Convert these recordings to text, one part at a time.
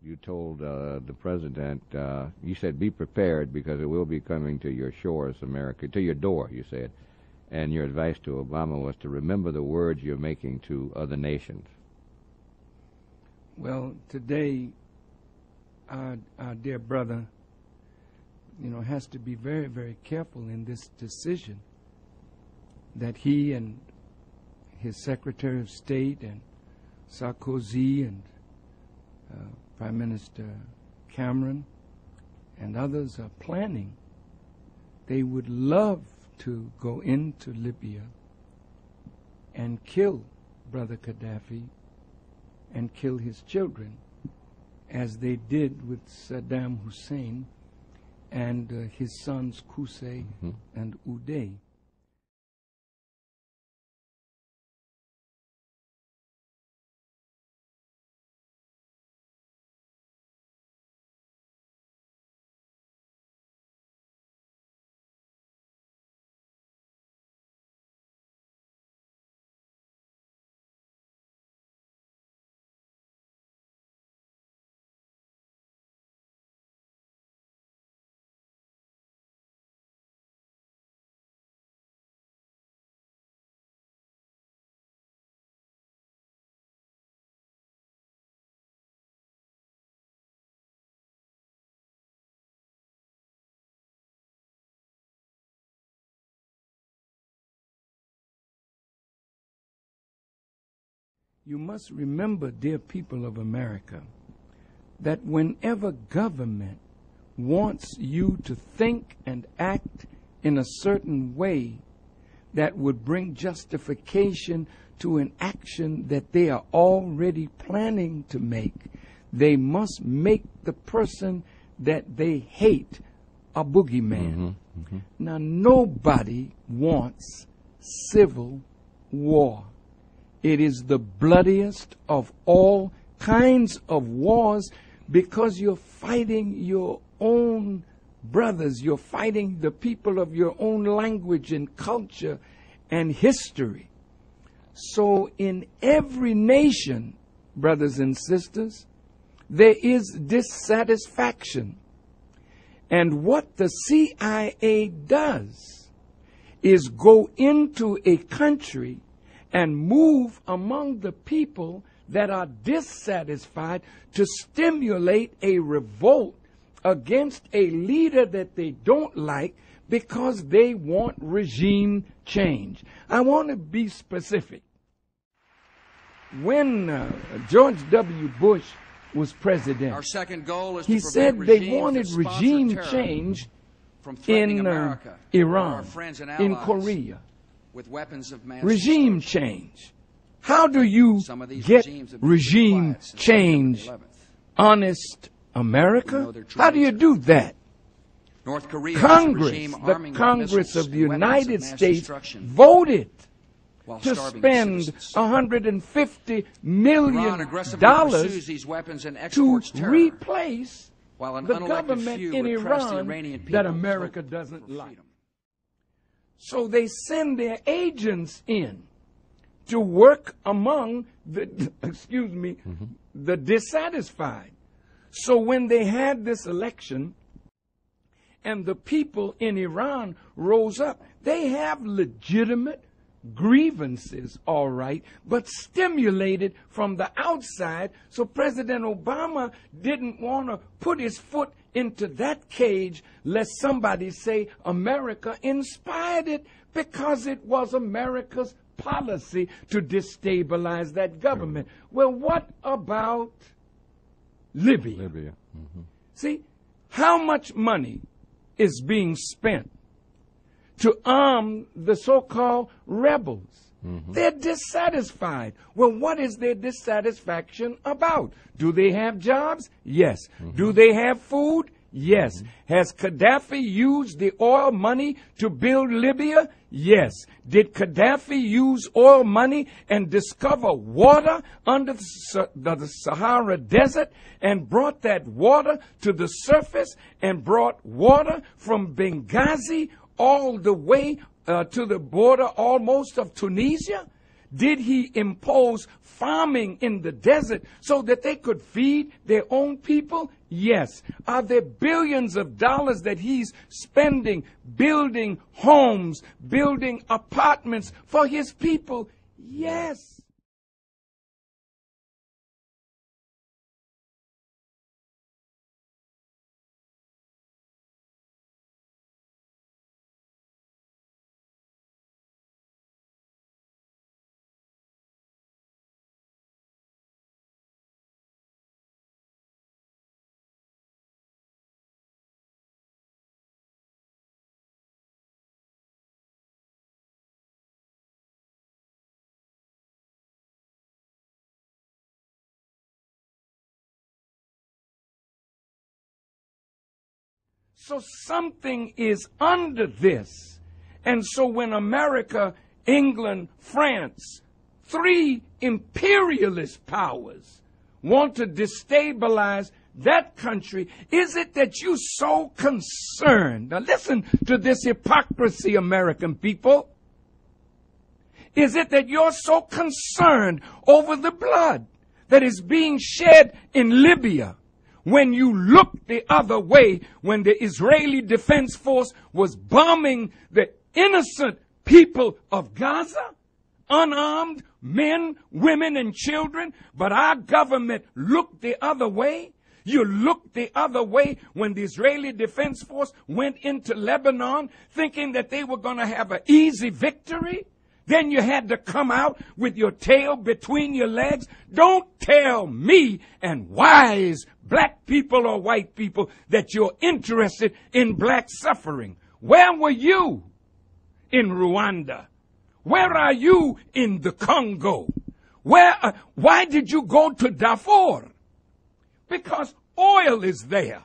You told the president, you said, be prepared because it will be coming to your shores, America, to your door, you said. And your advice to Obama was to remember the words you're making to other nations. Well, today, our dear brother, has to be very, very careful in this decision that he and his Secretary of State and Sarkozy and Prime Minister Cameron and others are planning. They would love to go into Libya and kill Brother Gaddafi and kill his children, as they did with Saddam Hussein and his sons Qusay and Uday. You must remember, dear people of America, that whenever government wants you to think and act in a certain way that would bring justification to an action that they are already planning to make, they must make the person that they hate a boogeyman. Now, nobody wants civil war. It is the bloodiest of all kinds of wars because you're fighting your own brothers. You're fighting the people of your own language and culture and history. So in every nation, brothers and sisters, there is dissatisfaction. And what the CIA does is go into a country and move among the people that are dissatisfied to stimulate a revolt against a leader that they don't like because they want regime change. I want to be specific. When George W. Bush was president, our second goal is he to said they wanted regime change in Iran, in Korea, with weapons of mass regime change. How do you get regime change, honest America? How do you do that? North Korea, the Congress of the United States voted to spend $150 million to replace the government in Iran that America doesn't like. So they send their agents in to work among the, the dissatisfied. So when they had this election and the people in Iran rose up, they have legitimate grievances, all right, but stimulated from the outside. So President Obama didn't want to put his foot into that cage lest somebody say America inspired it, because it was America's policy to destabilize that government. Well, what about Libya? See, how much money is being spent to arm the so-called rebels? They're dissatisfied. Well, what is their dissatisfaction about? Do they have jobs? Yes. Do they have food? Yes. Has Gaddafi used the oil money to build Libya? Yes. Did Gaddafi use oil money and discover water under the Sahara Desert and brought that water to the surface and brought water from Benghazi all the way to the border almost of Tunisia? Did he impose farming in the desert so that they could feed their own people? Yes. Are there billions of dollars that he's spending building homes, building apartments for his people? Yes. So something is under this. And so when America, England, France, three imperialist powers want to destabilize that country, is it that you're so concerned? Now listen to this hypocrisy, American people. Is it that you're so concerned over the blood that is being shed in Libya, when you look the other way, when the Israeli Defense Force was bombing the innocent people of Gaza, unarmed men, women, and children, but our government looked the other way? You looked the other way when the Israeli Defense Force went into Lebanon thinking that they were going to have an easy victory? Then you had to come out with your tail between your legs. Don't tell me and wise black people or white people that you're interested in black suffering. Where were you in Rwanda? Where are you in the Congo? Why did you go to Darfur? Because oil is there.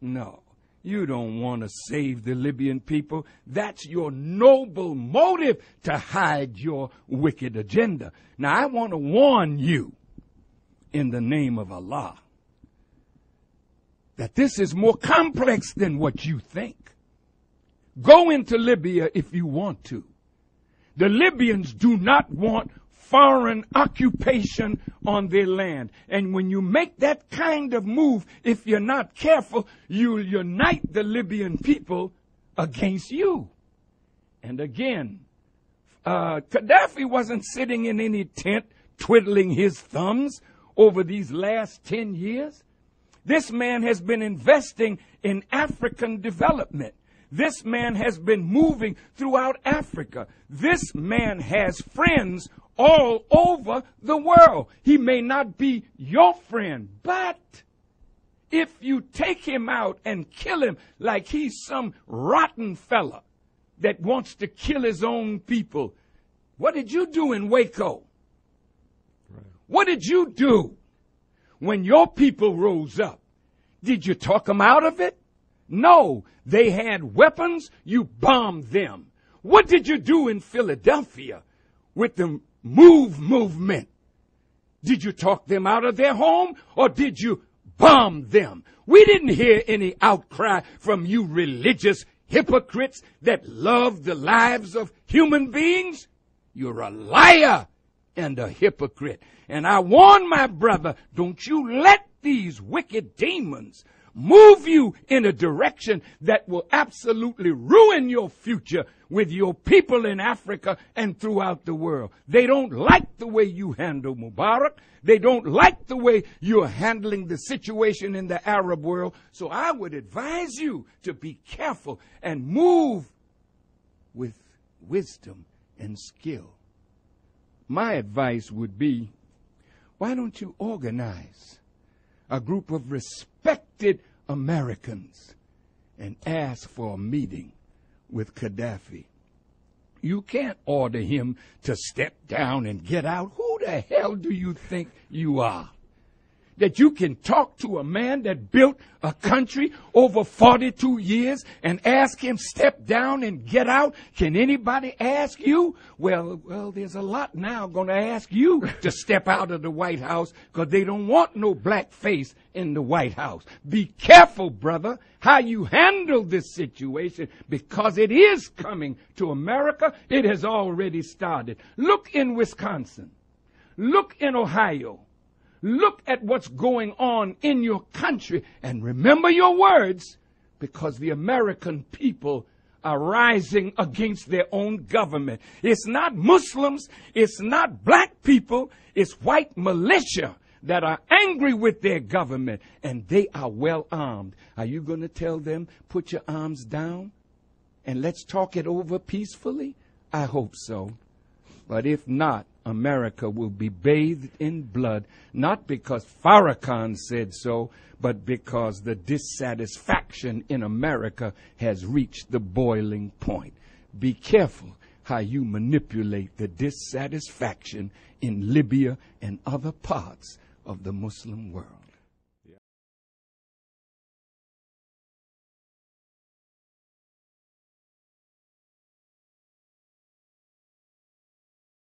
No. You don't want to save the Libyan people. That's your noble motive to hide your wicked agenda. Now, I want to warn you in the name of Allah that this is more complex than what you think. Go into Libya if you want to. The Libyans do not want foreign occupation on their land. And when you make that kind of move, if you're not careful, you'll unite the Libyan people against you. And again, Gaddafi wasn't sitting in any tent twiddling his thumbs over these last 10 years. This man has been investing in African development. This man has been moving throughout Africa. This man has friends all over the world. He may not be your friend, but if you take him out and kill him like he's some rotten fella that wants to kill his own people, what did you do in Waco? Right. What did you do when your people rose up? Did you talk them out of it? No, they had weapons, you bombed them. What did you do in Philadelphia with the movement? Did you talk them out of their home or did you bomb them? We didn't hear any outcry from you religious hypocrites that love the lives of human beings. You're a liar and a hypocrite. And I warn my brother, don't you let these wicked demons move you in a direction that will absolutely ruin your future with your people in Africa and throughout the world. They don't like the way you handle Mubarak. They don't like the way you're handling the situation in the Arab world. So I would advise you to be careful and move with wisdom and skill. My advice would be, why don't you organize a group of respected Americans and ask for a meeting with Gaddafi? You can't order him to step down and get out. Who the hell do you think you are? that you can talk to a man that built a country over 42 years and ask him step down and get out? Can anybody ask you? Well, there's a lot now going to ask you to step out of the White House because they don't want no black face in the White House. Be careful, brother, how you handle this situation because it is coming to America. It has already started. Look in Wisconsin. Look in Ohio. Look at what's going on in your country and remember your words because the American people are rising against their own government. It's not Muslims, it's not black people, it's white militia that are angry with their government and they are well armed. Are you going to tell them, put your arms down and let's talk it over peacefully? I hope so. But if not, America will be bathed in blood, not because Farrakhan said so, but because the dissatisfaction in America has reached the boiling point. Be careful how you manipulate the dissatisfaction in Libya and other parts of the Muslim world.